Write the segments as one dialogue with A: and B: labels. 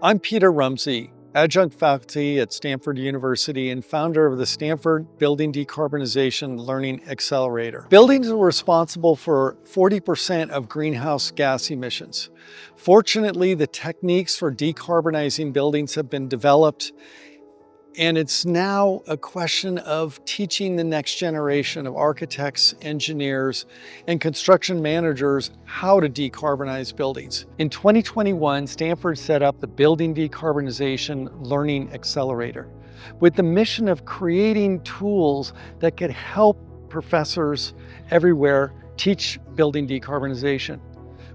A: I'm Peter Rumsey, adjunct faculty at Stanford University and founder of the Stanford Building Decarbonization Learning Accelerator. Buildings are responsible for 40% of greenhouse gas emissions. Fortunately, the techniques for decarbonizing buildings have been developed, and it's now a question of teaching the next generation of architects, engineers, and construction managers how to decarbonize buildings. In 2021, Stanford set up the Building Decarbonization Learning Accelerator with the mission of creating tools that could help professors everywhere teach building decarbonization.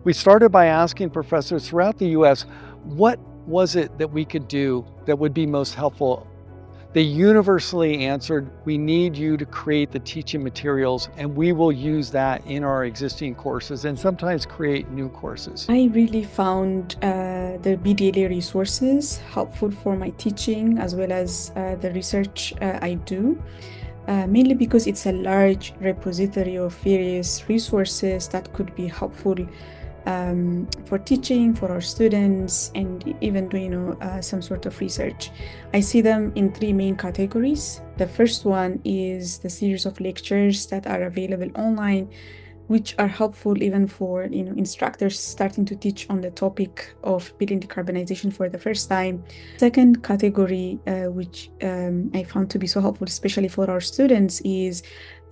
A: We started by asking professors throughout the US, what was it that we could do that would be most helpful? They universally answered, we need you to create the teaching materials and we will use that in our existing courses and sometimes create new courses.
B: I really found the BDLA resources helpful for my teaching as well as the research I do, mainly because it's a large repository of various resources that could be helpful for teaching, for our students, and even doing some sort of research. I see them in three main categories. The first one is the series of lectures that are available online, which are helpful even for instructors starting to teach on the topic of building decarbonization for the first time. Second category, which I found to be so helpful, especially for our students, is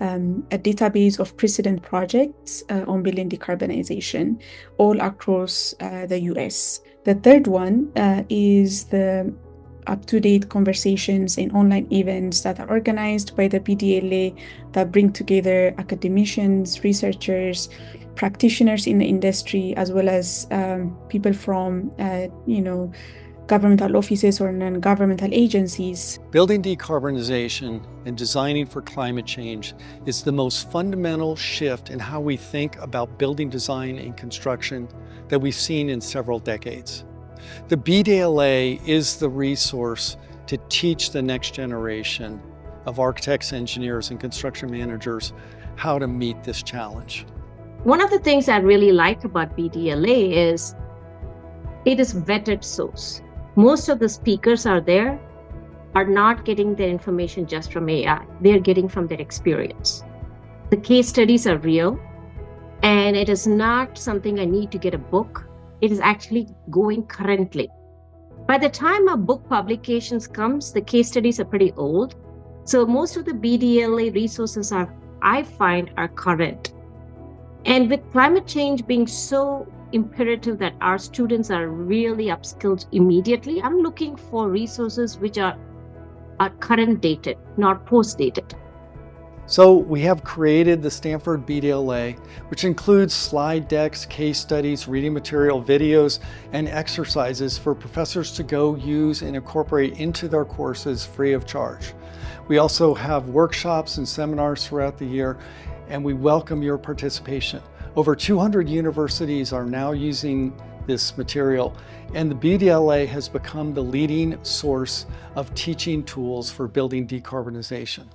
B: a database of precedent projects on building decarbonization all across the US. The third one is the up-to-date conversations and online events that are organized by the BDLA that bring together academicians, researchers, practitioners in the industry, as well as people from governmental offices or non-governmental agencies.
A: Building decarbonization and designing for climate change is the most fundamental shift in how we think about building design and construction that we've seen in several decades. The BDLA is the resource to teach the next generation of architects, engineers, and construction managers how to meet this challenge.
C: One of the things I really like about BDLA is it is vetted source. Most of the speakers are not getting their information just from AI. They're getting from their experience. The case studies are real, and it is not something I need to get a book. It is actually going currently. By the time a book publications comes, the case studies are pretty old. So most of the BDLA resources I find are current. And with climate change being so imperative that our students are really upskilled immediately, I'm looking for resources which are current dated, not post dated.
A: So we have created the Stanford BDLA, which includes slide decks, case studies, reading material, videos, and exercises for professors to go use and incorporate into their courses free of charge. We also have workshops and seminars throughout the year, and we welcome your participation. Over 200 universities are now using this material, and the BDLA has become the leading source of teaching tools for building decarbonization.